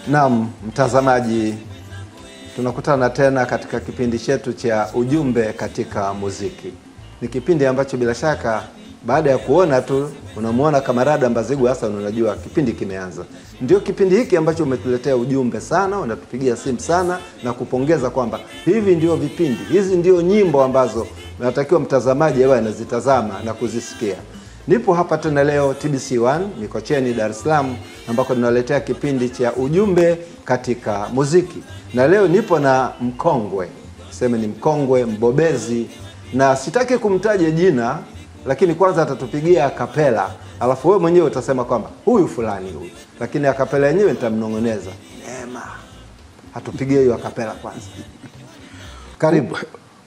Naam, mtazamaji, tunakutana tena katika kipindi chetu cha ujumbe katika muziki. Ni kipindi ambacho bila shaka baada ya kuona tu unamuona Kamarada Mbazigwa Hassan unajua kipindi kimeanza. Ndio kipindi hiki ambacho umetuletea ujumbe sana, unatupigia simu sana na kupongeza kwamba hivi ndio vipindi, hizi ndio nyimbo ambazo natakiwa mtazamaji awe anazitazama na kuzisikia. Nipo hapa tena leo TBC1 Mikocheni Dar es Salaam ambako tunaletea kipindi cha ujumbe katika muziki. Na leo nipo na mkongwe, sema ni mkongwe mbobezi, na sitaki kumtaja jina, lakini kwanza atatupigia akapela, alafu wewe mwenyewe utasema kwamba huyu fulani huyu, lakini akapela yenyewe nitamnongoneza. Neema, atupigie hiyo akapela kwanza. Karibu.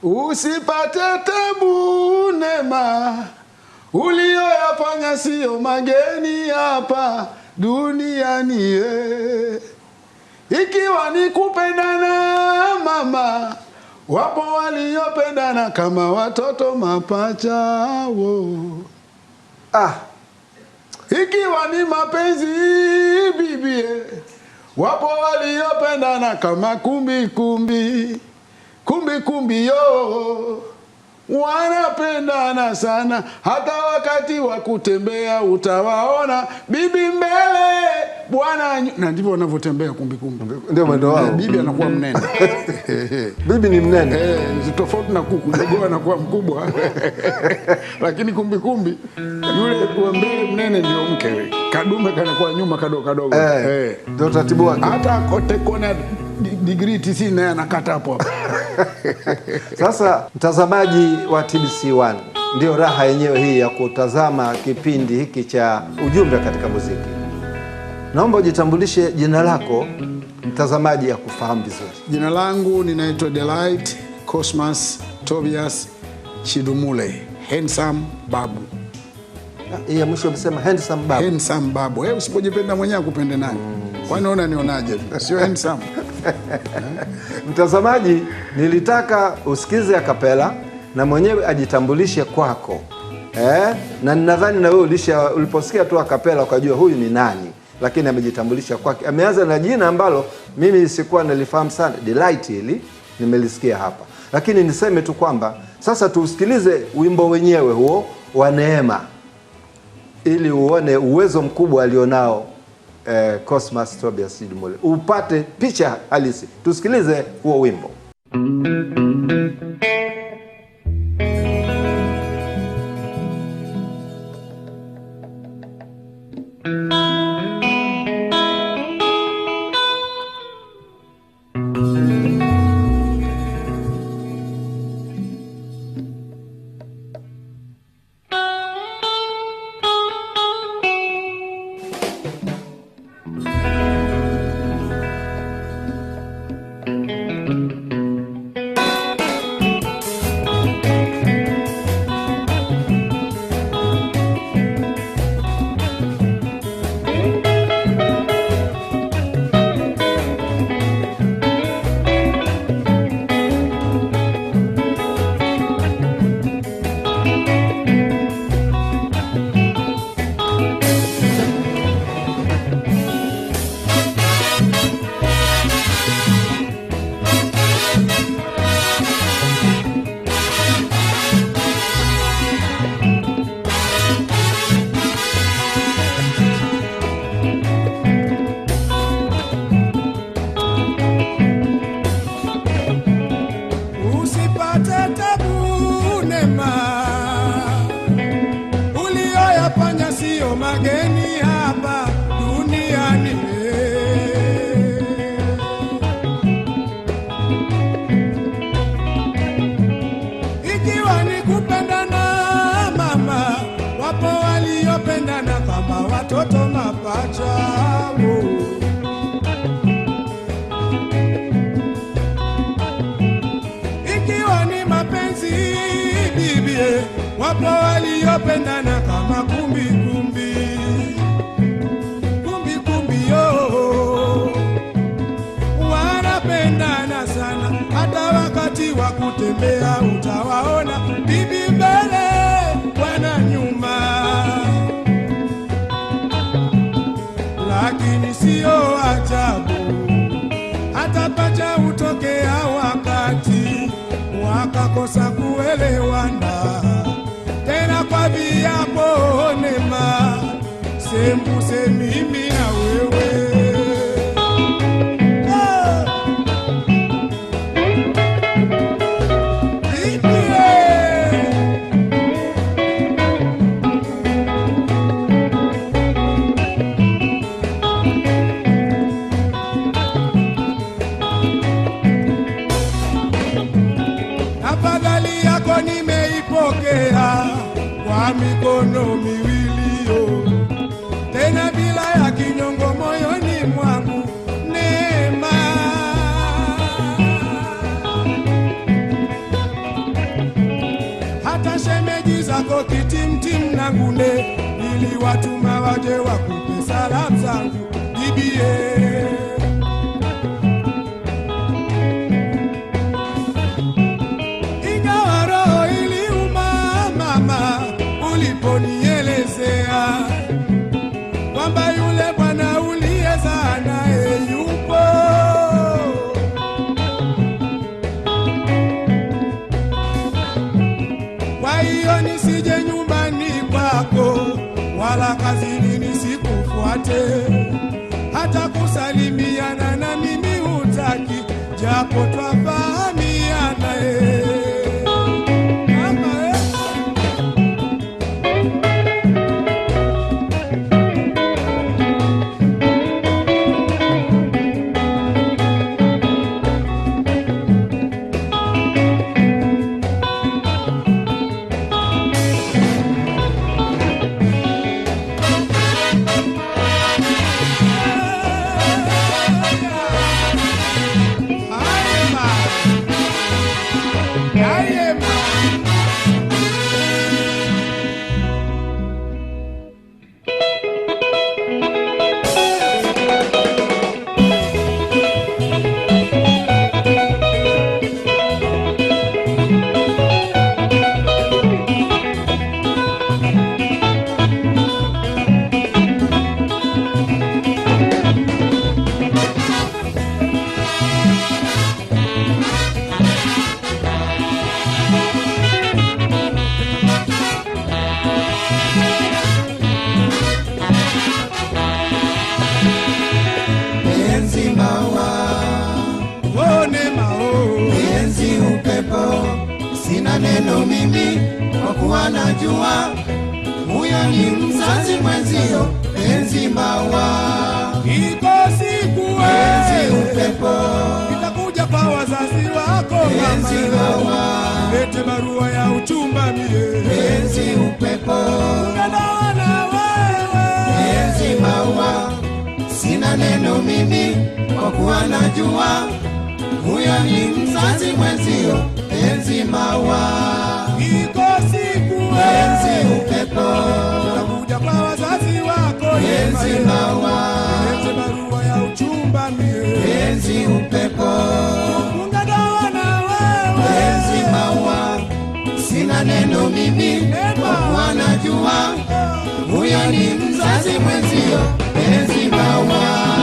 Usipate tabu Neema, ulioyafanya sio mageni hapa duniani. Ikiwa ni kupendana mama, wapo waliopendana kama watoto mapacha Ikiwa ni mapenzi bibie, wapo waliopendana kama kumbi yo. Wanapendana sana, hata wakati wa kutembea utawaona bibi mbele bwana, na ndivyo wanavyotembea kumbi. Ndio mwendo wao. Bibi anakuwa mnene. Bibi ni mnene. Tofauti na kuku, jogoo anakuwa mkubwa. Lakini kumbi yule wa mbele mnene ndio mke. Kadume kanakuwa nyuma kadogo. Ndio taratibu wake. Hata kote kona degree 90 naye anakata hapo. Sasa mtazamaji wa TBC1, ndio raha yenyewe hii ya kutazama kipindi hiki cha ujumbe katika muziki. Naomba ujitambulishe jina lako, mtazamaji ya kufahamu vizuri. Jina langu ninaitwa Delight Cosmas Tobias Chidumule, Handsome Babu. Hii ya mwisho umesema Handsome Babu. Handsome Babu. Usipojipenda mwenyewe akupende nani? Kwani unaona nionaje? Sio handsome. Mtazamaji, nilitaka usikize akapela na mwenyewe ajitambulishe kwako. Na ninadhani na wewe uliposikia tu akapela ukajua huyu ni nani, lakini amejitambulisha kwake. Ameanza na jina ambalo mimi sikuwa nalifahamu sana, Delight, hili nimelisikia hapa. Lakini niseme tu kwamba sasa tuusikilize wimbo wenyewe huo wa Neema ili uone uwezo mkubwa alionao Cosmas Tobias Chidumule, upate picha halisi. Tusikilize huo wimbo. Mageni hapa duniani. Ikiwa ni kupendana mama, wapo waliopendana kama watoto mapacha. Ikiwa ni mapenzi bibie, wapo waliopendana kama kumbi yo. Wanapendana sana, hata wakati wa kutembea utawaona bibi mbele bwana nyuma. Lakini sio ajabu sembuse mimi na wewe. Afadhali yako nimeipokea kwa mikono miwili yo, tena bila ya kinyongo moyoni mwangu neema. Hata shemeji zako kitimtim na ngune niliwatuma waje wakupe salamu zangu bibie. Uliponielezea kwamba yule bwana uliyezaa naye yupo, kwa hiyo nisije nyumbani kwako wala kazini nisikufuate, hata kusalimiana na mimi hutaki, japo twafahamiana neno mimi kwa kuwa najua huyo ni mzazi mwenzio. Penzi maua, iko siku penzi upepo, itakuja kwa wazazi wako. Penzi maua, lete barua ya uchumba mie. Penzi upepo, unadawana wewe. Penzi maua, sina neno mimi kwa kuwa najua huyo ni mzazi mwenzio. Penzi maua, iko siku penzi upepo, itakuja kwa wazazi wako. Penzi maua, lete barua ya uchumba mie. Penzi upepo, unadawana wewe. Penzi maua, sina neno mimi kwa kuwa najua huyo ni mzazi mwenzio. Penzi maua.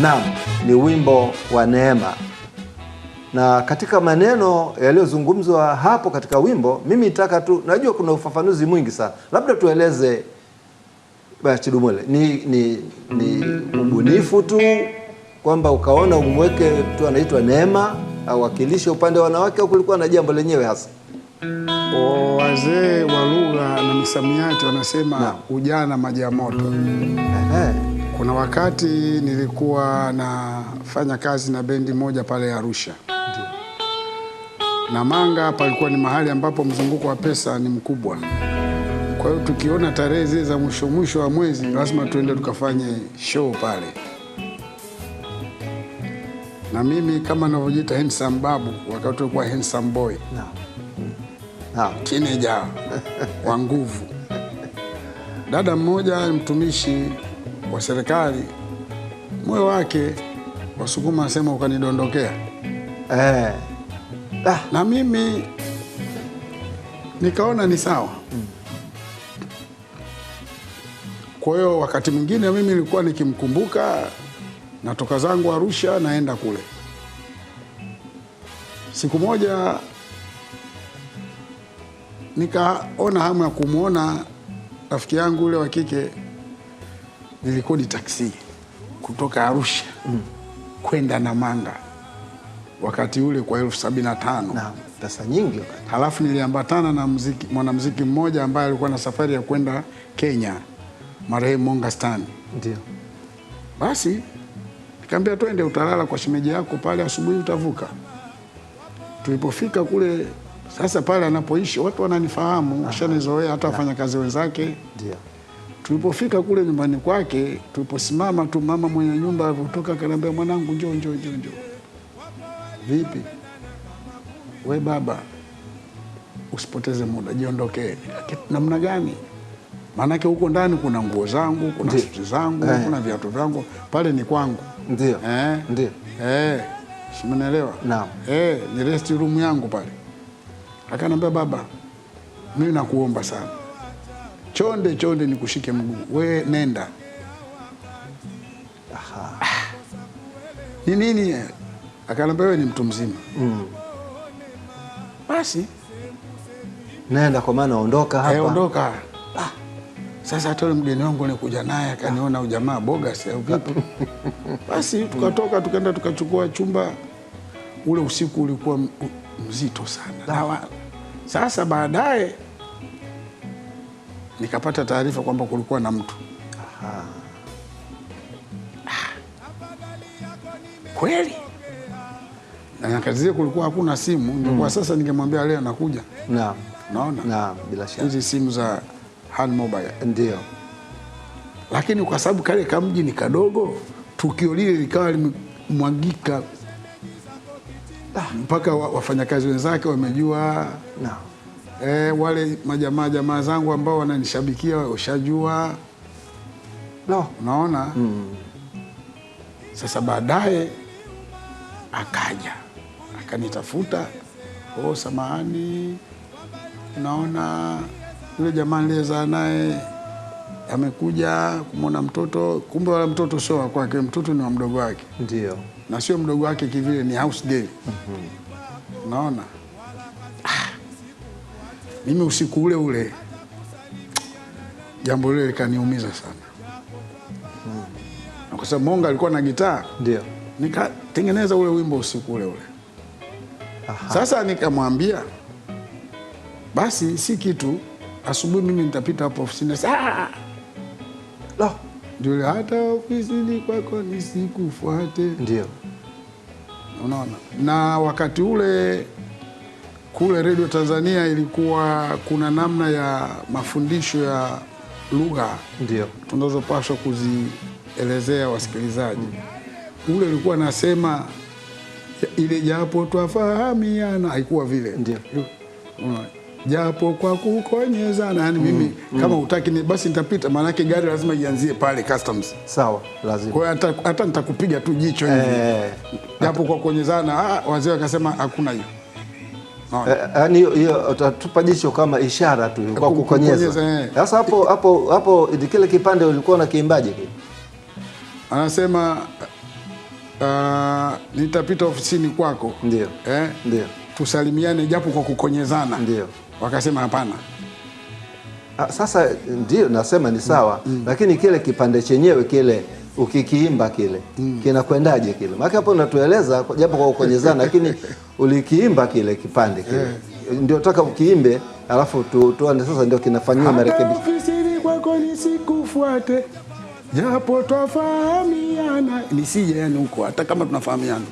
Naam, ni wimbo wa Neema. Na katika maneno yaliyozungumzwa hapo katika wimbo, mimi nitaka tu, najua kuna ufafanuzi mwingi sana. Labda tueleze Chidumule, ni ubunifu tu kwamba ukaona umweke mtu anaitwa Neema awakilishe upande wa wanawake, au kulikuwa na jambo lenyewe hasa? Wazee wa lugha na misamiati wanasema ujana maji ya moto. Kuna wakati nilikuwa nafanya kazi na bendi moja pale Arusha. Namanga palikuwa ni mahali ambapo mzunguko wa pesa ni mkubwa. Kwa hiyo tukiona tarehe zile za mwisho wa mwezi lazima tuende tukafanye show pale. Na mimi kama ninavyojiita handsome babu, wakati ulikuwa handsome boy. Teenager wa nguvu. Dada mmoja mtumishi wa serikali, moyo wake Wasukuma anasema ukanidondokea. Na mimi nikaona ni sawa. Kwa hiyo wakati mwingine mimi nilikuwa nikimkumbuka, natoka zangu Arusha naenda kule. Siku moja nikaona hamu ya kumwona rafiki yangu ule wa kike. Nilikodi taksi kutoka Arusha kwenda Namanga wakati ule kwa 75,000. Na pesa nyingi. Halafu niliambatana na mwanamuziki mmoja ambaye alikuwa na safari ya kwenda Kenya, marehemu Monga Stan. Ndio. Basi nikamwambia twende, utalala kwa shemeji yako pale, asubuhi utavuka. Tulipofika kule sasa, pale anapoishi watu wananifahamu, washanizoea, hata wafanyakazi wenzake. Ndio. Tulipofika kule nyumbani kwake, tuliposimama tu, mama mwenye nyumba alipotoka akaniambia, mwanangu, njoo. Vipi? We baba, usipoteze muda, jiondokee. Namna gani? Maanake huko ndani kuna nguo zangu, kuna suti zangu, kuna viatu vyangu, pale ni kwangu. Ndio. Ndio. Simenielewa? Naam. Ni rest room yangu pale. Akanambia, baba, mimi nakuomba sana, chonde nikushike mguu, we nenda. Ni nini? Akanambia, wewe ni mtu mzima. Basi nenda, kwa maana ondoka hapa. Ondoka. Sasa hata yule mgeni wangu nilikuja naye akaniona ujamaa bogus au vipi? Basi tukatoka tukaenda tukachukua chumba. Ule usiku ulikuwa mzito sana. Sasa baadaye nikapata taarifa kwamba kulikuwa na mtu. Kweli? Na nyakati zile kulikuwa hakuna simu. Ndio sasa ningemwambia leo nakuja. Naam. Naona? Naam, bila shaka. Hizi simu za hand mobile. Ndio. Lakini kwa sababu kale kamji ni kadogo, tukio lile likawa limemwagika mpaka wafanyakazi wenzake wamejua. Naam. Wale jamaa zangu ambao wananishabikia washajua. Unaona? Sasa baadaye akaja akanitafuta, samahani, naona yule jamaa niliyezaa naye amekuja kumwona mtoto. Kumbe wala mtoto sio wa kwake, mtoto ni wa mdogo wake. Ndio. Na sio mdogo wake kivile, ni house girl. Unaona? Mimi usiku ule jambo lile likaniumiza sana. Na kwa sababu Monga alikuwa na gitaa. Ndio. Nikatengeneza ule wimbo usiku ule. Sasa nikamwambia, basi si kitu, asubuhi mimi nitapita hapo ofisini. Ndio, hata ofisini kwako nisikufuate. Ndio. Unaona? Na wakati ule kule Radio Tanzania ilikuwa kuna namna ya mafundisho ya lugha. Ndio. Tunazopaswa kuzielezea wasikilizaji. Ule ulikuwa nasema ile japo twafahamiana, haikuwa vile. Ndio. Japo kwa kukonyezana, yani mimi kama utaki basi nitapita, maana yake gari lazima ianzie pale customs. Sawa, lazima. Kwa hiyo hata nitakupiga tu jicho hivi. Japo kwa kukonyezana, wazee wakasema hakuna hiyo. Yaani hiyo utatupa jicho kama ishara tu kwa kukonyeza. Sasa hapo kile kipande ulikuwa na kiimbaje kile? Anasema nitapita ofisini kwako. Ndio. Ndio. Tusalimiane japo kwa kukonyezana. Ndio. Wakasema hapana. Sasa ndio nasema ni sawa, lakini kile kipande chenyewe kile ukikiimba kile kinakwendaje kile? Maana hapo unatueleza japo kwa kukonyezana, lakini ulikiimba kile kipande kile. Ndio nataka ukiimbe, alafu tuone sasa ndio kinafanywa marekebisho. Ofisini kwako nisikufuate, japo twafahamiana. Nisije yani huko hata kama tunafahamiana.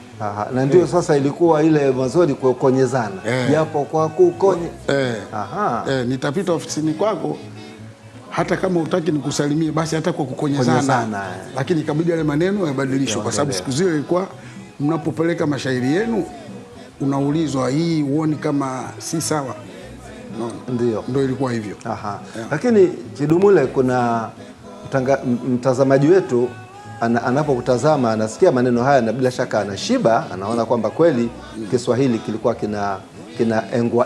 Na ndio sasa ilikuwa ile mazuri kwa kukonyezana. Japo kwa kukonye. Nitapita ofisini kwako hata kama utaki nikusalimie basi hata kwa kukonyezana, lakini ikabidi yale maneno yabadilishwe, kwa sababu siku zile ilikuwa mnapopeleka mashairi yenu unaulizwa, hii uoni kama si sawa? No. Ndio ilikuwa hivyo. Aha. Yeah. Lakini Chidumule, kuna mtazamaji wetu anapokutazama anasikia maneno haya na bila shaka anashiba, anaona kwamba kweli Kiswahili kilikuwa kina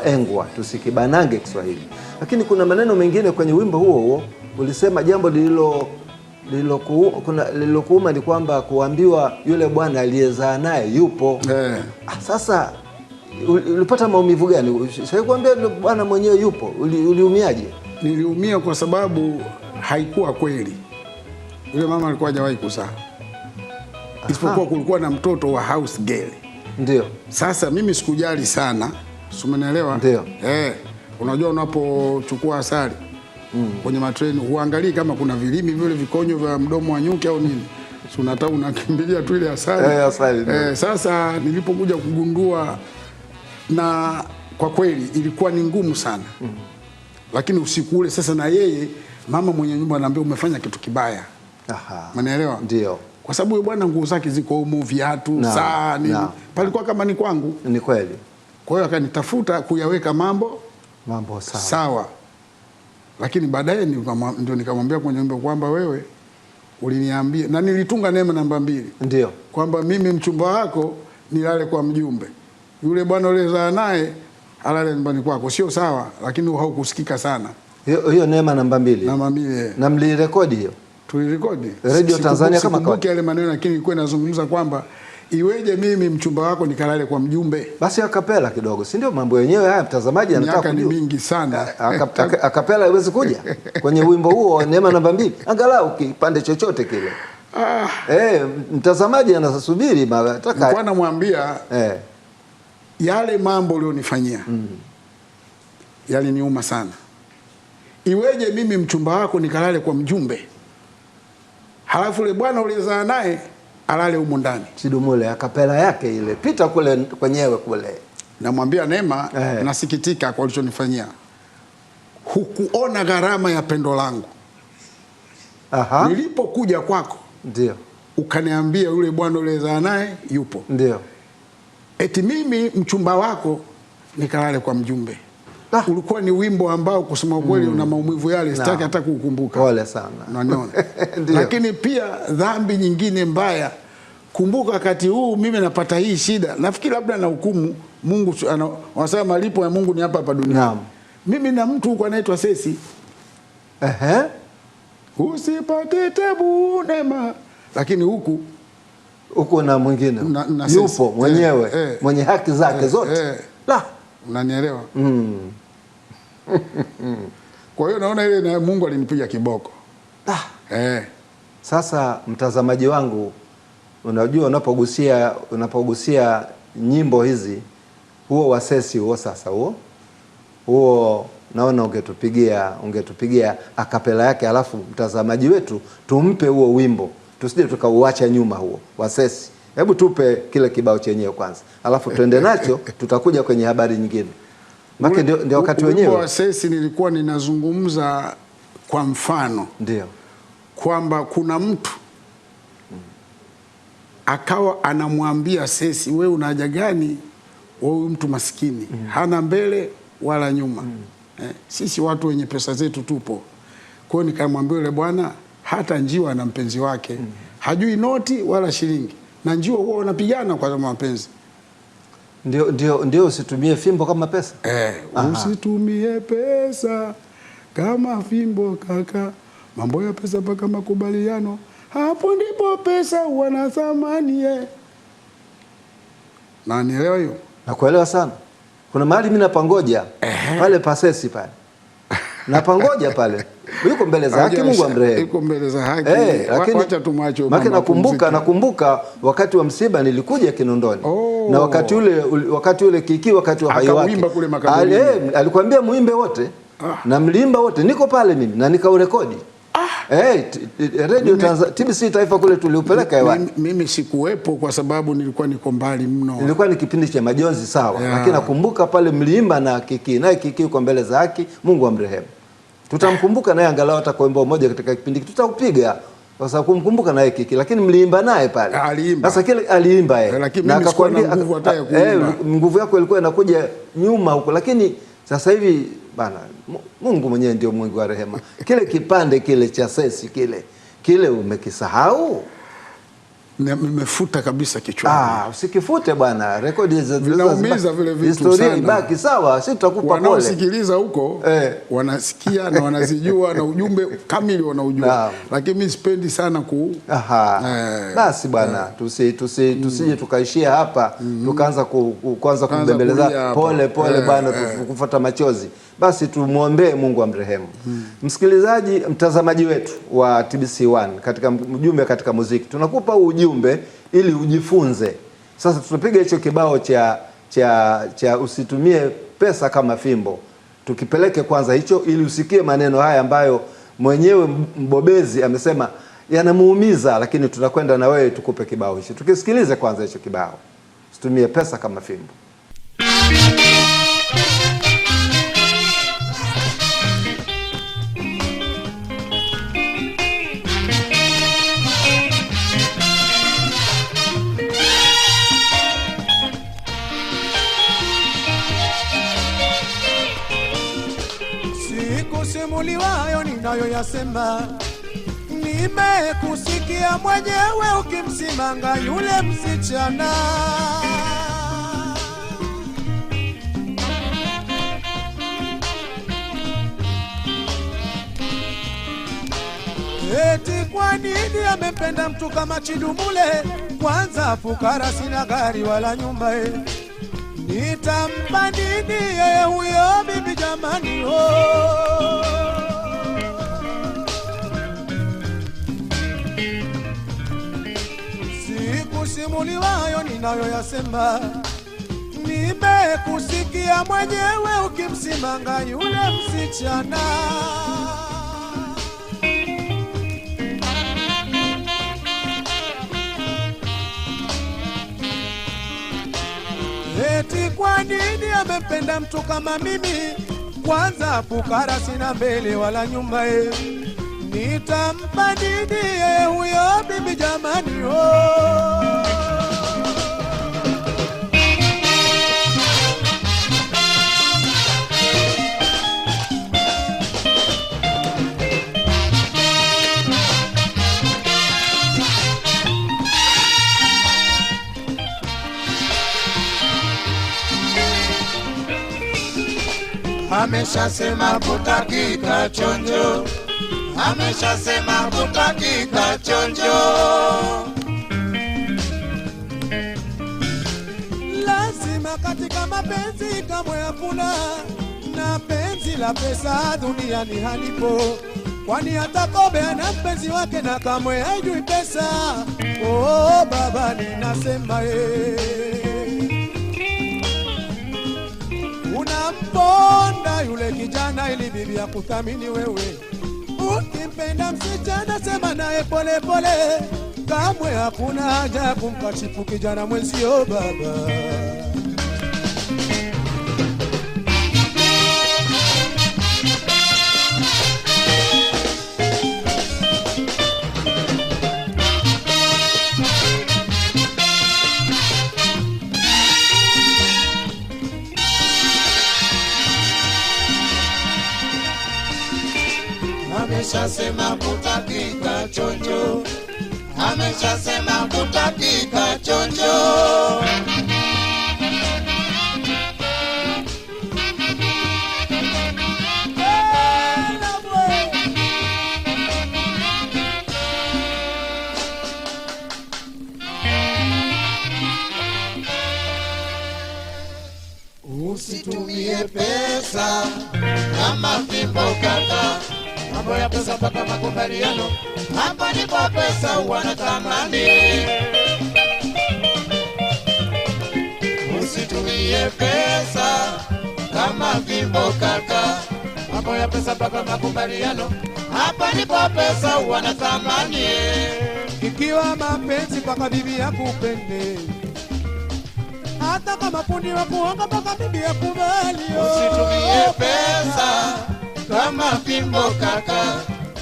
engwa, tusikibanange Kiswahili. Lakini kuna maneno mengine kwenye wimbo huo ulisema jambo lililokuuma ni kwamba kuambiwa yule bwana aliyezaa naye yupo. Sasa ulipata maumivu gani? Sasa kuambia bwana mwenyewe yupo, uliumiaje? Niliumia kwa sababu haikuwa kweli. Yule mama alikuwa hajawahi kuzaa. Isipokuwa kulikuwa na mtoto wa house girl. Ndio. Sasa mimi sikujali sana. Umeelewa? Ndio. Unajua unapochukua asali kwenye matreni huangalii kama kuna vilimi vile vikonyo vya mdomo wa nyuki au nini. Si unataka unakimbilia tu ile asali. Asali. Sasa nilipokuja kugundua, na kwa kweli ilikuwa ni ngumu sana. Lakini usiku ule sasa, na yeye mama mwenye nyumba ananiambia umefanya kitu kibaya. Umeelewa? Ndio. Kwa sababu yule bwana nguo zake ziko humo, viatu, saa nini. Palikuwa kama ni kwangu. Ni kweli. Kwa hiyo akanitafuta kuyaweka mambo sawa. Lakini baadaye ndio nikamwambia kwenye nyumba kwamba wewe uliniambia, na nilitunga neema namba 2. Ndio. Kwamba mimi mchumba wako nilale kwa mjumbe. Yule bwana uliyezaa naye alale nyumbani kwako. Sio sawa, lakini haukusikika sana. Hiyo neema namba 2. Namba 2. Na mlirekodi hiyo? Tulirekodi. Radio Tanzania kama kwa. Yale maneno, lakini ilikuwa inazungumza kwamba iweje mimi mchumba wako nikalale kwa mjumbe. Basi akapela kidogo, si ndio mambo yenyewe haya mtazamaji anataka kujua. Miaka ni mingi sana. Akapela haiwezi kuja kwenye wimbo huo neema namba 2. Angalau kipande chochote kile. Mtazamaji anasubiri nataka. Nilikuwa namwambia yale mambo ulionifanyia yaliniuma sana. Iweje mimi mchumba wako nikalale kwa mjumbe, halafu yule bwana ulizaa naye alale humo ndani. Chidumule akapela yake ile pita kule kwenyewe kule. Namwambia Neema, nasikitika kwa ulichonifanyia. Hukuona gharama ya pendo langu. Nilipokuja kwako ndio ukaniambia yule bwana ulizaa naye yupo. Ndio. Eti mimi mchumba wako nikalale kwa mjumbe. Ulikuwa ni wimbo ambao kusema kweli una maumivu yale, sitaki hata kukumbuka. Pole sana. Unaona? Lakini pia dhambi nyingine mbaya, kumbuka wakati huu mimi napata hii shida, nafikiri labda na hukumu Mungu wanasema malipo ya Mungu ni hapa hapa duniani. Mimi na mtu huko anaitwa Sesi. Usipate tabu Neema, lakini huku na mwingine yupo mwenyewe mwenye haki zake zote. Unanielewa? Kwa hiyo naona ile na Mungu alinipiga kiboko. Sasa mtazamaji wangu, unajua unapogusia nyimbo hizi, huo wasesi huo sasa huo naona ungetupigia akapela yake, alafu mtazamaji wetu tumpe huo wimbo, tusije tukauacha nyuma huo wasesi. Hebu tupe kile kibao chenyewe kwanza, alafu tuende nacho, tutakuja kwenye habari nyingine. Maki ndio wakati wenyewe. Wimbo wa Sesi nilikuwa ninazungumza kwa mfano. Ndio. Kwamba kuna mtu akawa anamwambia Sesi, wewe una haja gani? Wewe mtu maskini, hana mbele wala nyuma. Sisi watu wenye pesa zetu tupo. Kwa hiyo nikamwambia yule bwana, hata njiwa na mpenzi wake. Hajui noti wala shilingi. Na njiwa huwa wanapigana kwa mapenzi. Ndio usitumie fimbo kama pesa. Usitumie pesa kama fimbo kaka. Mambo ya pesa mpaka makubaliano. Hapo ndipo pesa huwa na thamani. Na nielewa hiyo? Nakuelewa sana. Kuna mahali mimi napangoja pale pasesi pale. Napangoja pale. Yuko mbele za haki, Mungu amrehemu. Yuko mbele za haki. Wacha tumwache. Maki nakumbuka wakati wa msiba nilikuja Kinondoni. Na wakati ule Kiki wakati wa hai wake. Akaimba kule makaburi. Alikwambia muimbe wote. Na mlimba wote, niko pale mimi na nikaurekodi. Radio Tanzania TBC Taifa kule tuliupeleka hewani. Mimi sikuwepo kwa sababu nilikuwa niko mbali mno. Nilikuwa ni kipindi cha majonzi sawa, lakini nakumbuka pale mlimba na Kiki, naye Kiki yuko mbele za haki, Mungu amrehemu. Tutamkumbuka naye angalau hata kwa wimbo mmoja katika kipindi tutaupiga kwa sababu kumkumbuka naye kiki, lakini mliimba naye pale. Aliimba. Sasa kile aliimba yeye. Lakini mimi sikuwa na nguvu hata ya kuimba. Nguvu yako ilikuwa inakuja nyuma huko, lakini sasa hivi bana Mungu mwenyewe ndio Mungu wa rehema. Kile kipande kile cha sesi kile umekisahau? Nimefuta kabisa kichwani. Usikifute bwana. Rekodi zinaumiza vile vitu historia sana. Ibaki sawa, sisi tutakupa pole. Wanaosikiliza huko wanasikia na wanazijua na ujumbe kamili wanaujua. Lakini mimi sipendi sana basi bwana, tusije tukaishia hapa tukaanza kuanza kumbembeleza pole bwana kufuata machozi. Basi tumuombe Mungu amrehemu. Msikilizaji, mtazamaji wetu wa TBC1 katika ujumbe katika muziki, tunakupa ujumbe ili ujifunze. Sasa tunapiga hicho kibao cha usitumie pesa kama fimbo. Tukipeleke kwanza hicho ili usikie maneno haya ambayo mwenyewe mbobezi amesema yanamuumiza, lakini tunakwenda na wewe tukupe kibao hicho. Tukisikilize kwanza hicho kibao. Usitumie pesa kama fimbo. Sikusimuliwayo ninayoyasema, nimekusikia mwenyewe ukimsimanga yule msichana. Eti kwa nini amempenda mtu kama Chidumule? Kwanza fukara, sina gari wala nyumba, nitampa nini yeye huyo bibi jamani? Sikusimuliwayo ninayoyasema, nimekusikia mwenyewe ukimsimanga yule msichana. Eti kwa nini amempenda mtu kama mimi? Kwanza fukara, sina mbele wala nyumba, nitampa nini yeye huyo bibi jamani? Ameshasema kutakika chonjo, ameshasema kutakika chonjo. Lazima katika mapenzi kamwe hakuna, na penzi la pesa duniani halipo, kwani hata kobe ana mpenzi wake na kamwe haijui pesa. Baba ninasema unamponda yule kijana ili bibi ya kuthamini wewe. Ukimpenda msichana sema naye pole pole, kamwe hakuna haja ya kumkashifu kijana mwenzio baba. Ameshasema kutakika chonjo, ameshasema kutakika chonjo. Usitumie pesa kama fimbo kaka, mambo ya pesa mpaka makubaliano, hapa ndipo pesa wanatamani. Usitumie pesa kama fimbo kaka, mambo ya pesa mpaka makubaliano, hapa ndipo pesa wanatamani. Ikiwa mapenzi mpaka bibi ya kupende, hata kama fundi wa kuonga mpaka bibi ya kubali. Usitumie pesa kama fimbo kaka,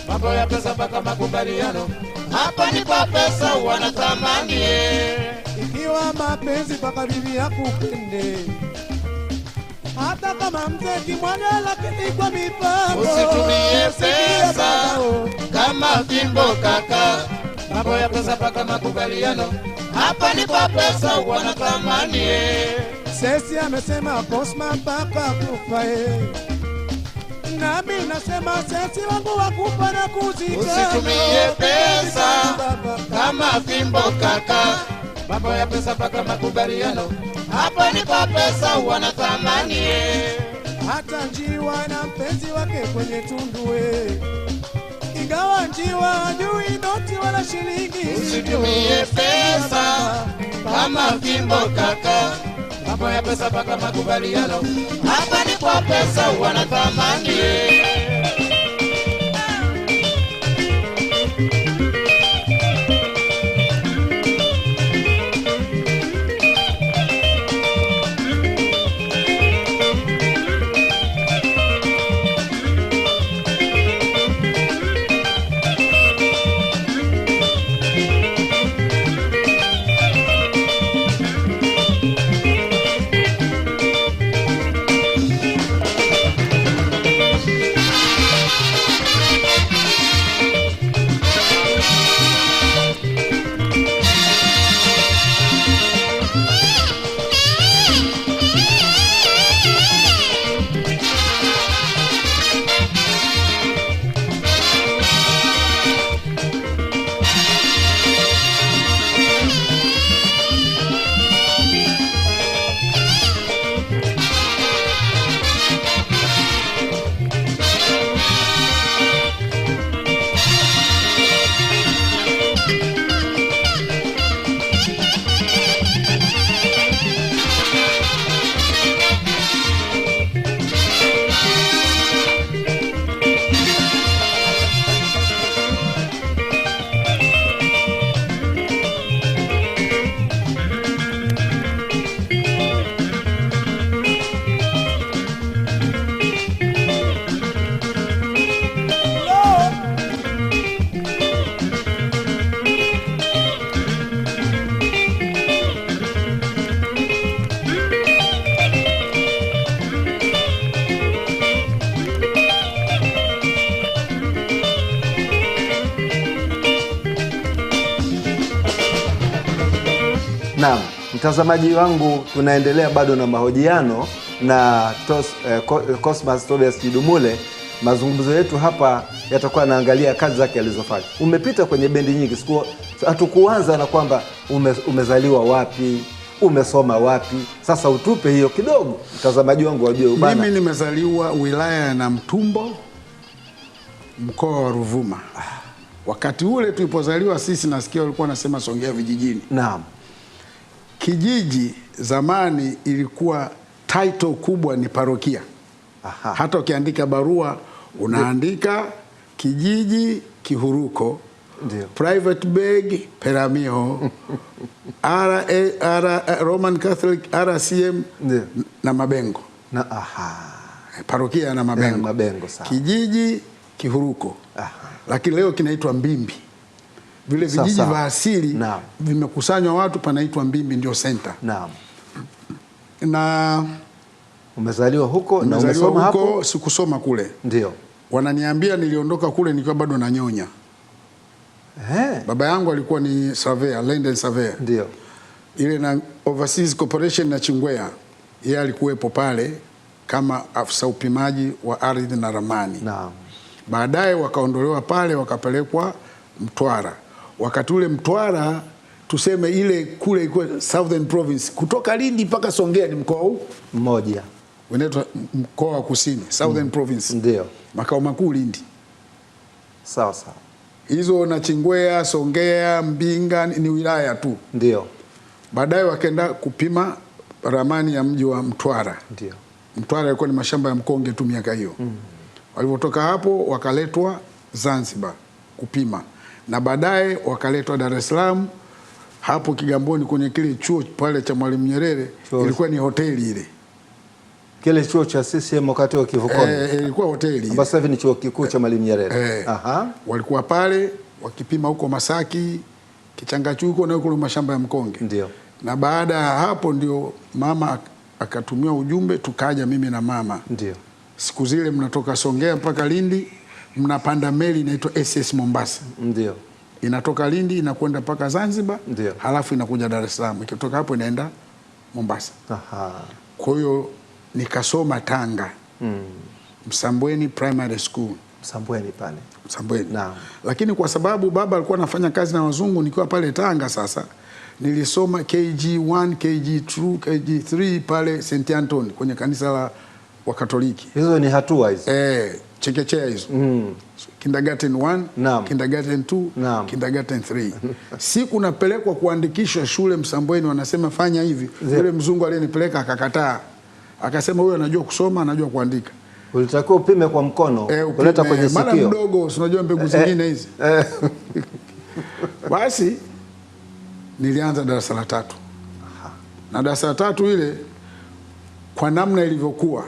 mambo ya pesa mpaka makubaliano, hapa ndipo pesa wana thamani. Ikiwa mapenzi mpaka bibi yakupende, hata kama mzee kimwaga lakini kwa mipango, usitumie pesa kama fimbo kaka, mambo ya pesa mpaka makubaliano, hapa ndipo pesa wana thamani. Sesi amesema Cosma mpaka kufa nami nasema sesi wangu wakupa na kuzika. Usitumie pesa kama fimbo kaka, mambo ya pesa mpaka makubaliano, hapa ndipo pesa wana thamani. Hata njiwa na mpenzi wake kwenye tundu ingawa njiwa hajui noti wala shilingi. Usitumie pesa kama fimbo kaka, mambo ya pesa mpaka makubaliano, hapa ndipo pesa wana thamani. Naam, mtazamaji wangu, tunaendelea bado na mahojiano na Cosmas Tobias Kidumule. Mazungumzo yetu hapa yatakuwa yanaangalia kazi zake alizofanya. Umepita kwenye bendi nyingi, hatukuanza na kwamba umezaliwa wapi, umesoma wapi. Sasa utupe hiyo kidogo, mtazamaji wangu wajue ubana. Mimi nimezaliwa wilaya ya Namtumbo, mkoa wa Ruvuma. Wakati ule tulipozaliwa sisi, nasikia walikuwa nasema Songea vijijini. Naam. Kijiji zamani ilikuwa title kubwa ni parokia. Aha. Hata ukiandika barua unaandika kijiji Kihuruko, ndio, private bag Peramiho, Roman Catholic RCM, ndio, na Mabengo. Na aha. Parokia na Mabengo. Mabengo sawa. Kijiji Kihuruko. Aha. Lakini leo kinaitwa Mbimbi. Vile vijiji vya asili vimekusanywa watu, panaitwa Mbimbi, ndio center. Naam. Na umezaliwa huko na umesoma hapo? Sikusoma kule. Ndio. Wananiambia niliondoka kule nikiwa bado nanyonya. Baba yangu alikuwa ni surveyor, land and surveyor. Ndio. Ile na Overseas Corporation na Chingwea, yeye alikuwepo pale kama afisa upimaji wa ardhi na ramani. Naam. Baadaye wakaondolewa pale wakapelekwa Mtwara. Wakati ule Mtwara, tuseme ile kule ilikuwa Southern Province, kutoka Lindi mpaka Songea ni mkoa huu mmoja. Unaitwa mkoa wa Kusini, Southern Province. Ndio. Makao makuu Lindi. Sawa sawa. Hizo na Chingwea, Songea, Mbinga ni wilaya tu. Ndio. Baadaye wakaenda kupima ramani ya mji wa Mtwara. Ndio. Mtwara ilikuwa ni mashamba ya mkonge tu miaka hiyo. Walipotoka hapo wakaletwa Zanzibar kupima. Na baadaye wakaletwa Dar es Salaam, hapo Kigamboni kwenye kile chuo pale cha Mwalimu Nyerere, ilikuwa ni hoteli ile. Kile chuo cha CCM wakati wa Kivukoni. Ilikuwa hoteli. Ambapo sasa hivi ni chuo kikuu cha Mwalimu Nyerere. Aha. Walikuwa pale wakipima huko Masaki, Kichangachui huko na huko mashamba ya mkonge. Ndio. Na baada ya hapo ndio mama akatumia ujumbe, tukaja mimi na mama. Ndio. Siku zile mnatoka Songea mpaka Lindi, mnapanda meli inaitwa SS Mombasa. Ndio. Inatoka Lindi inakwenda mpaka Zanzibar. Ndio. Halafu inakuja Dar es Salaam. Ikitoka hapo inaenda Mombasa. Aha. Kwa hiyo nikasoma Tanga. Msambweni Primary School. Msambweni pale. Msambweni. Naam. Lakini kwa sababu baba alikuwa anafanya kazi na wazungu nikiwa pale Tanga, sasa nilisoma KG1, KG2, KG3 pale St. Anthony kwenye kanisa la Wakatoliki. Hizo ni hatua hizo. Chekechea hizo. Kindergarten 1, Naam. Kindergarten 2, Naam. Kindergarten 3. Siku napelekwa kuandikishwa shule Msambweni, wanasema fanya hivi. Yule mzungu aliyenipeleka akakataa. Akasema huyo anajua kusoma, anajua kuandika. Ulitakiwa upime kwa mkono, kuleta kwenye sikio. Mara mdogo, unajua mbegu zingine hizi. Basi nilianza darasa la 3. Na darasa la 3 ile kwa namna ilivyokuwa,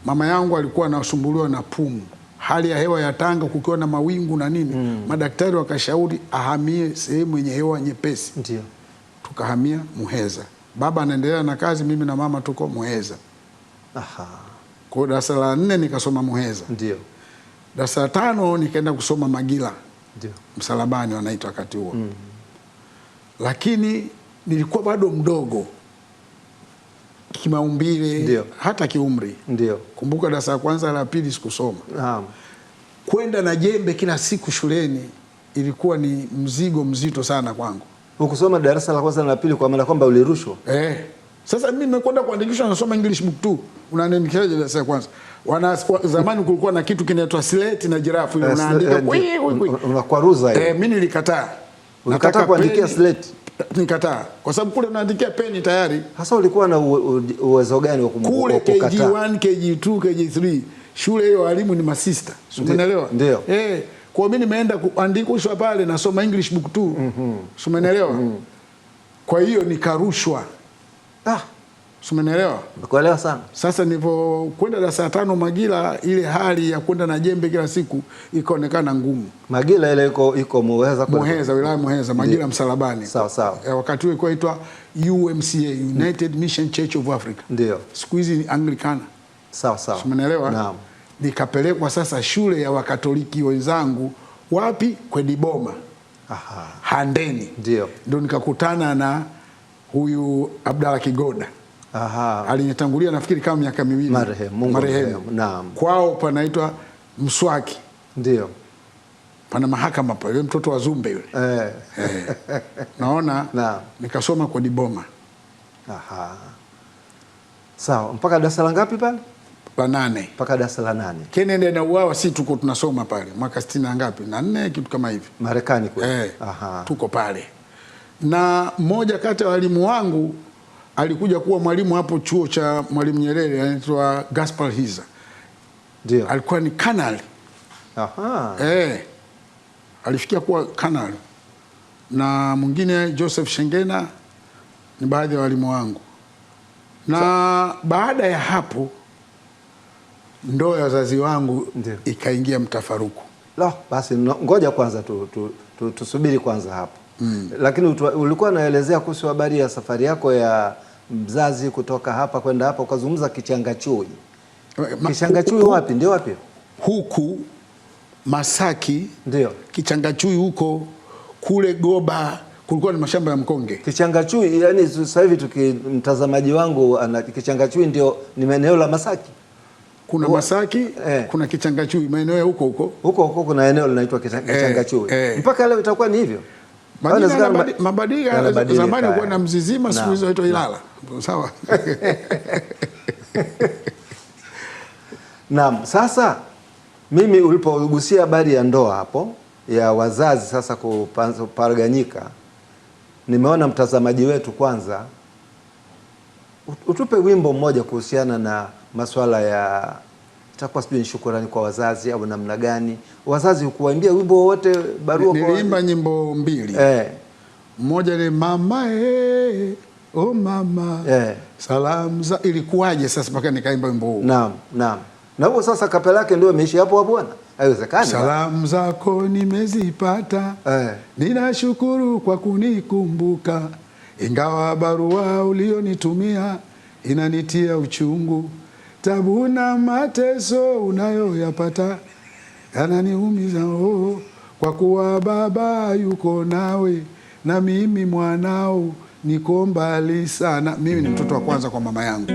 mama yangu alikuwa anasumbuliwa na pumu. Hali ya hewa ya Tanga kukiwa na mawingu na nini, madaktari wakashauri ahamie sehemu yenye hewa nyepesi. Ndio. Tukahamia Muheza. Baba anaendelea na kazi, mimi na mama tuko Muheza. Aha. Kwa darasa la 4 nikasoma Muheza. Ndio. Darasa la 5 nikaenda kusoma Magila. Ndio. Msalabani wanaitwa wakati huo. Lakini nilikuwa bado mdogo kimaumbile, hata kiumri. Ndio. Kumbuka darasa la kwanza la pili sikusoma. Naam. Kwenda na jembe kila siku shuleni ilikuwa ni mzigo mzito sana kwangu. Ukusoma darasa la kwanza na la pili kwa maana kwamba ulirushwa? Sasa mimi nimekwenda kuandikishwa nasoma English book 2. Unaandikishaje darasa la kwanza? Zamani kulikuwa na kitu kinaitwa slate na jirafu ile unaandika unakwaruza hiyo. Mimi nilikataa. Nataka kuandikia slate. Nikataa. Kwa sababu kule unaandikia peni tayari. Hasa ulikuwa na uwezo gani wa kule KG1, KG2, KG3. Shule hiyo walimu ni masista. Umeelewa? Ndio. Kwa mimi nimeenda kuandikishwa pale nasoma English book 2. Umeelewa? Kwa hiyo nikarushwa. Umeelewa? Nakuelewa sana. Sasa nilipokwenda darasa la 5 Magila, ile hali ya kwenda na jembe kila siku ikaonekana ngumu. Magila ile iko Muheza kwa Muheza, wilaya Muheza, Magila Msalabani. Sawa sawa. Wakati huo ilikuwa UMCA, United Mission Church of Africa. Ndio. Siku hizi ni Anglikana. Sawa sawa. Umeelewa? Naam. Nikapelekwa sasa shule ya Wakatoliki wenzangu, wapi? Kwediboma. Aha. Handeni. Ndio. Ndio nikakutana na huyu Abdalla Kigoda. Aha. Alinitangulia nafikiri kama miaka 2. Marehemu. Naam. Kwao panaitwa Mswaki. Ndio. Pana mahakama pale, mtoto wa Zumbe yule. Naona. Naam. Nikasoma kwa Diboma. Aha. Sawa, mpaka darasa la ngapi pale? La 8. Mpaka darasa la 8. Kennedy na uawa si tuko tunasoma pale mwaka 60 na ngapi? Na 4 kitu kama hivi. Marekani kule. Aha. Tuko pale. Na mmoja kati ya walimu wangu alikuja kuwa mwalimu hapo chuo cha Mwalimu Nyerere, anaitwa Gaspar Hiza. Ndio. Alikuwa ni kanali. Aha. Alifikia kuwa kanali. Na mwingine Joseph Shengena ni baadhi ya walimu wangu. Na baada ya hapo ndoa ya wazazi wangu ikaingia mtafaruku. Basi ngoja kwanza tusubiri kwanza hapo. Lakini ulikuwa unaelezea kuhusu habari ya safari yako ya mzazi kutoka hapa kwenda hapa, ukazungumza Kichangachui. Kichangachui wapi? Ndio wapi? Huku Masaki. Ndio. Kichangachui huko kule Goba kulikuwa ni mashamba ya mkonge. Kichangachui, yani sasa hivi mtazamaji wangu Kichangachui ndio ni maeneo la Masaki. Kuna Masaki, kuna Kichangachui, maeneo ya huko. Huko kuna eneo linaitwa Kichangachui. Mpaka leo itakuwa ni hivyo. Mabadiliko zamani kulikuwa na Mzizima, siku hizo inaitwa Ilala. Sawa. Naam, sasa mimi ulipogusia habari ya ndoa hapo ya wazazi sasa kuparaganyika, nimeona mtazamaji wetu kwanza utupe wimbo mmoja kuhusiana na masuala ya itakuwa sijui ni shukrani kwa wazazi au namna gani. Wazazi kuambia wimbo wote barua kwa niliimba nyimbo 2. Mmoja ni mama oh mama, salamu za, ilikuwaje sasa mpaka nikaimba wimbo huu? Naam. Na huo sasa kapela yake ndio imeishi hapo bwana. Haiwezekani. Salamu zako nimezipata, ninashukuru kwa kunikumbuka, ingawa barua ulionitumia inanitia uchungu, tabu na mateso unayoyapata yananiumiza roho, kwa kuwa baba yuko nawe na mimi mwanao niko mbali sana. Mimi ni mtoto wa kwanza kwa mama yangu.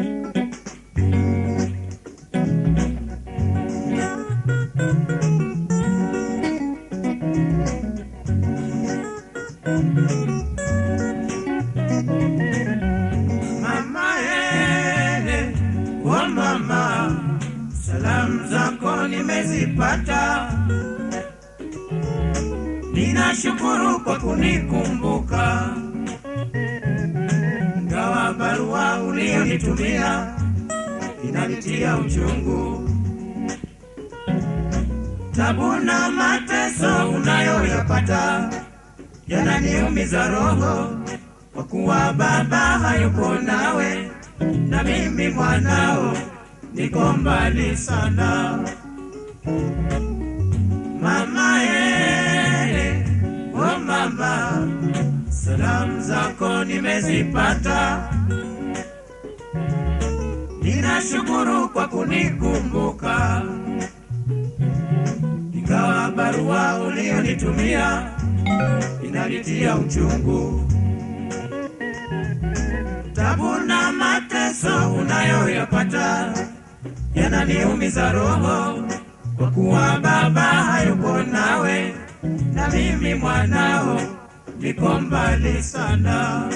Salamu zako nimezipata, ninashukuru kwa kunikumbuka, ingawa barua ulionitumia inanitia uchungu, tabu na mateso unayoyapata yananiumiza roho, kwa kuwa baba hayuko nawe na mimi mwanao niko mbali sana. Mama oh mama, salamu zako nimezipata, ninashukuru kwa kunikumbuka, ingawa barua ulionitumia inanitia uchungu, tabu na mateso unayoyapata yananiumiza roho, kwa kuwa baba hayuko nawe na mimi mwanao niko mbali sana.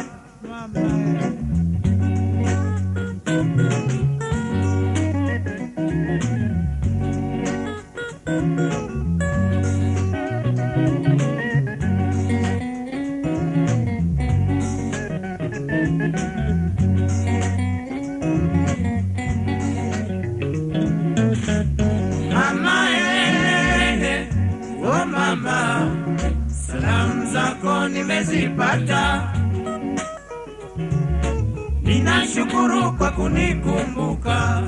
Salamu zako nimezipata, ninashukuru kwa kunikumbuka,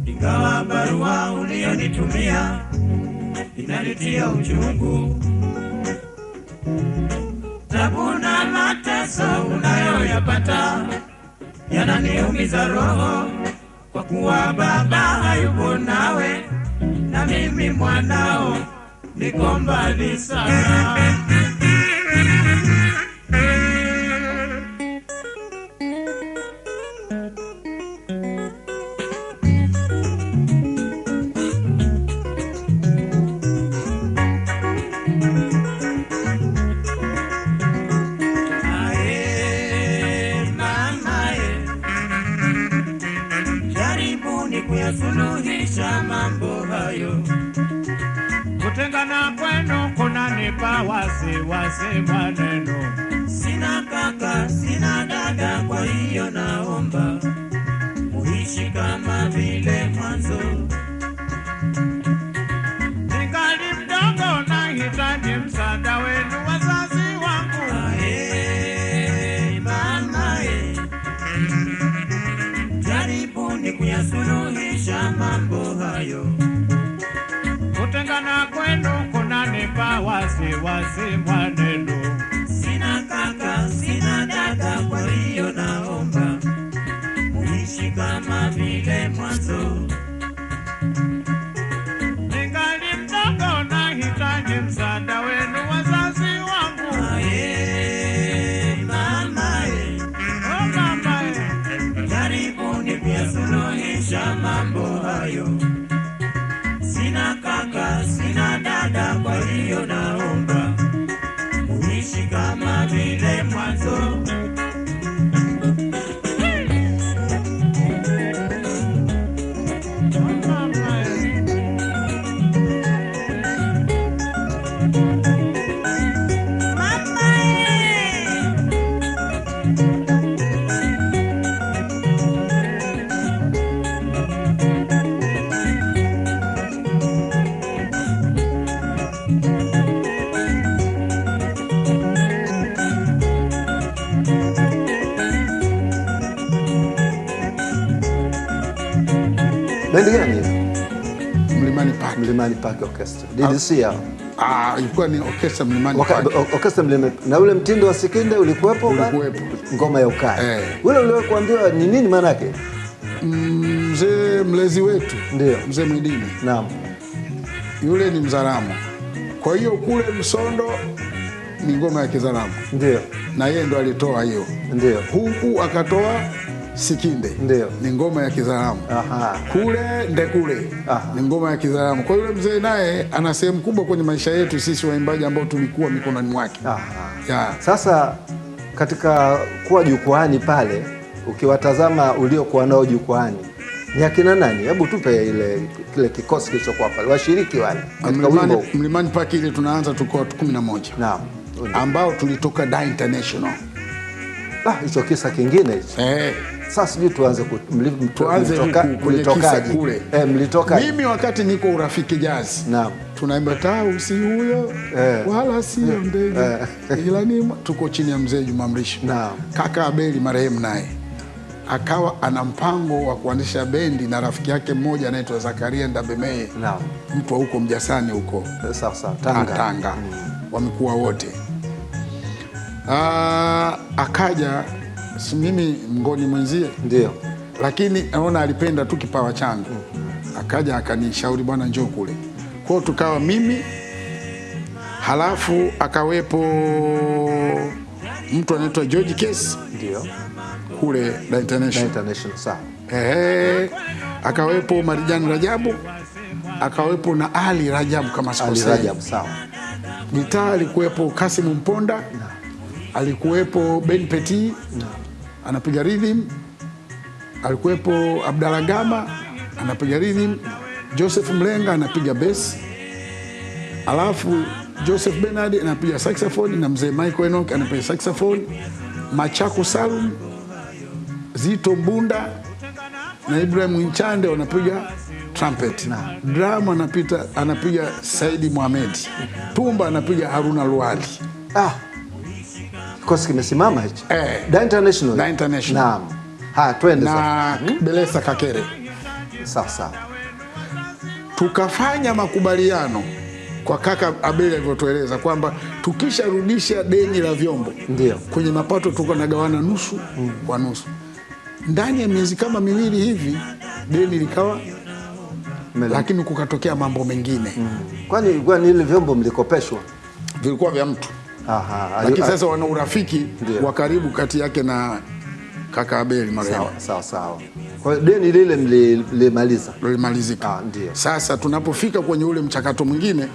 ingawa barua ulionitumia inanitia uchungu, tabu na mateso unayoyapata yananiumiza roho, kwa kuwa baba hayuko nawe na mimi mwanao niko mbali sana. Jaribuni kuyasuluhisha mambo hayo, kutengana kwenu kunanipa wasiwasi maneno. Sina kaka, sina dada, kwa hiyo naomba muishi kama vile mwanzo. Ningali mdogo nahitaji msaada wenu wazazi wangu. Mama jaribuni kuyasuluhisha mambo hayo, kutengana kwenu kunanipa wasiwasi maneno. Sina kaka, sina dada, kwa hiyo naomba muishi kama vile mwanzo. Ningali mdogo nahitaji msaada wenu wazazi wangu. Mama oh mama jaribuni kuyasuluhisha mambo hayo. Sina kaka, sina dada, kwa hiyo naomba muishi kama vile mwanzo. Bendi gani? Mlimani Park. Mlimani Park Orchestra. DDC hao. Ilikuwa ni orchestra Mlimani Park. Orchestra Mlimani. Na ule mtindo wa Sikinde ulikuwepo? Ulikuwepo. Ngoma ya ukali. Ule uliwahi kuambiwa ni nini maana yake? Mzee mlezi wetu. Ndio. Mzee Mwidini. Naam. Yule ni Mzaramo. Kwa hiyo kule Msondo ni ngoma ya Kizaramo. Ndio. Na yeye ndo alitoa hiyo. Ndio. Huku akatoa Sikinde. Ndio. Ni ngoma ya Kizaramo. Aha. Kule Ndekule. Ni ngoma ya Kizaramo. Kwa hiyo mzee naye ana sehemu kubwa kwenye maisha yetu sisi waimbaji ambao tulikuwa mikononi mwake. Ya. Sasa katika kuwa jukwani pale, ukiwatazama uliokuwa nao jukwani, ni akina nani? Hebu tupe kile kikosi kilichokuwa pale, washiriki wale katika wimbo. Mlimani Park ile tunaanza tuko watu 11. Naam. Ambao tulitoka Da International. Hicho kisa kingine hicho. Sasa sijui tuanze mlitokaje kule. Mlitoka. Mimi wakati niko Urafiki Jazz. Naam. Tunaimba Tausi huyo wala sio ndege. Ila ni tuko chini ya mzee Juma Mrisho. Naam. Kaka Abeli marehemu naye akawa ana mpango wa kuanzisha bendi na rafiki yake mmoja anaitwa Zakaria Ndabemeye. Naam. Mtu wa huko Mjasani huko. Sasa Tanga. Wamekuwa wote. Akaja mimi mngoni mwenzie. Ndio. Lakini naona alipenda tu kipawa changu. Akaja akanishauri bwana njoo kule. Kwa hiyo tukawa mimi, halafu akawepo mtu anaitwa George Case. Ndio. Kule Da International. Sawa. Akawepo Marijani Rajabu, akawepo na Ali Rajabu kama sikosei. Ali Rajabu, sawa. Gitaa alikuwepo Kasimu Mponda. Alikuwepo Ben Petit. Anapiga rhythm. Alikuwepo Abdalla Gama anapiga rhythm. Joseph Mlenga anapiga bass. Alafu Joseph Bernard anapiga saxophone na mzee Michael Enoch anapiga saxophone. Machako Salum, Zito Mbunda na Ibrahim Nchande wanapiga trumpet. Drum anapiga Saidi Mohamed. Tumba anapiga Haruna Luali. Kikosi kimesimama hicho. Da International. Da International. Naam. Twende na Belesa Kakere. Sasa tukafanya makubaliano kwa kaka Abeli alivyotueleza kwamba tukisharudisha deni la vyombo, ndio kwenye mapato tuko nagawana nusu kwa nusu. Ndani ya miezi kama miwili hivi deni likawa lakini kukatokea mambo mengine. Kwani ile vyombo mlikopeshwa? Vilikuwa vya mtu. Lakini sasa wana urafiki wa karibu kati yake na kaka Abeli marehemu. Sawa. Kwa hiyo deni lile lilimalizika. Ndio. Sasa tunapofika kwenye ule mchakato mwingine,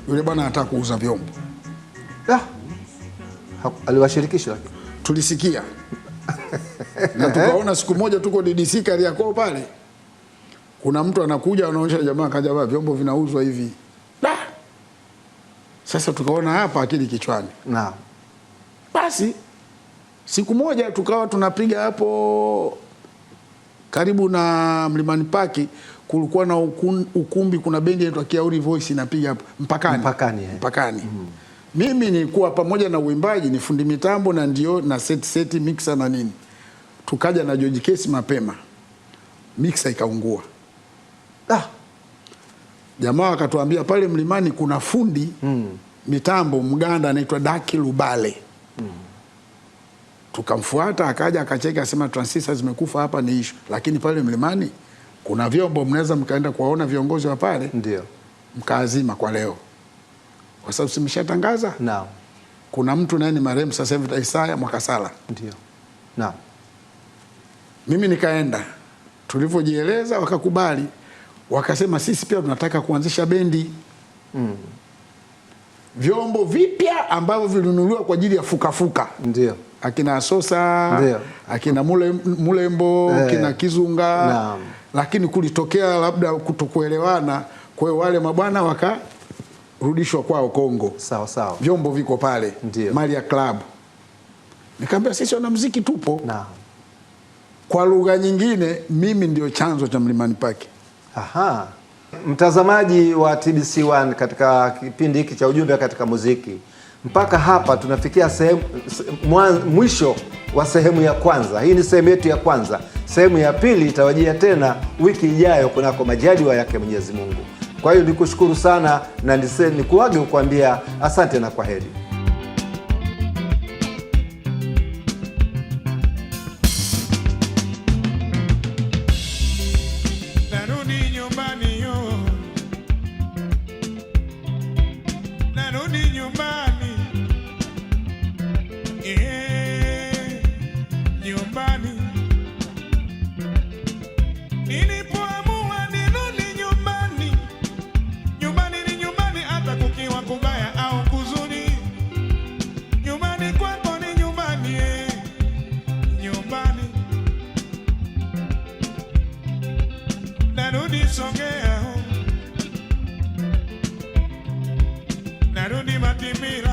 yule bwana anataka kuuza vyombo. Aliwashirikisha? Tulisikia. Na tukaona siku moja tuko DDC Kariakoo pale. Kuna mtu anakuja anaonyesha jamaa vyombo vinauzwa hivi. Sasa tukaona hapa akili kichwani. Naam. Basi siku moja tukawa tunapiga hapo karibu na Mlimani Park, kulikuwa na ukumbi, kuna bendi inaitwa Kiauri Voice inapiga hapo Mpakani. Mimi nilikuwa pamoja na uimbaji ni fundi mitambo na ndio na set mixer na nini. Tukaja na George Case mapema. Mixer ikaungua. Jamaa akatuambia pale Mlimani kuna fundi mitambo Mganda anaitwa Daki Lubale. Tukamfuata, akaja akacheka, asema transistor zimekufa hapa ni issue, lakini pale Mlimani kuna vyombo, mnaweza mkaenda kuwaona viongozi wa pale, ndio mkaazima kwa leo, kwa sababu simeshatangaza. Naam. Kuna mtu naye ni marehemu sasa hivi Isaya Mwakasala. Ndio. Naam. Mimi nikaenda, tulivyojieleza wakakubali, wakasema sisi pia tunataka kuanzisha bendi. Vyombo vipya ambavyo vilinunuliwa kwa ajili ya fuka. Ndio. Akina Asosa, akina Mulembo, akina Kizunga. Naam. Lakini kulitokea labda kutokuelewana, kwa hiyo wale mabwana wakarudishwa kwao Kongo. Sawa. Vyombo viko pale. Maria Club. Nikamwambia sisi wanamuziki tupo. Naam. Kwa lugha nyingine mimi ndio chanzo cha Mlimani Park. Mtazamaji wa TBC1 katika kipindi hiki cha ujumbe katika muziki, mpaka hapa tunafikia mwisho wa sehemu ya kwanza. Hii ni sehemu yetu ya kwanza. Sehemu ya pili itawajia tena wiki ijayo kunako majaliwa yake Mwenyezi Mungu. Kwa hiyo nikushukuru sana na nikuage kukuambia asante na kwaheri. Narudi nyumbani yo, narudi nyumbani, nyumbani. Nilipoamua nirudi nyumbani, nyumbani ni nyumbani, hata kukiwa kubaya au kuzuri. Nyumbani kwako ni nyumbani, nyumbani. Narudi Songea, narudi Matimira.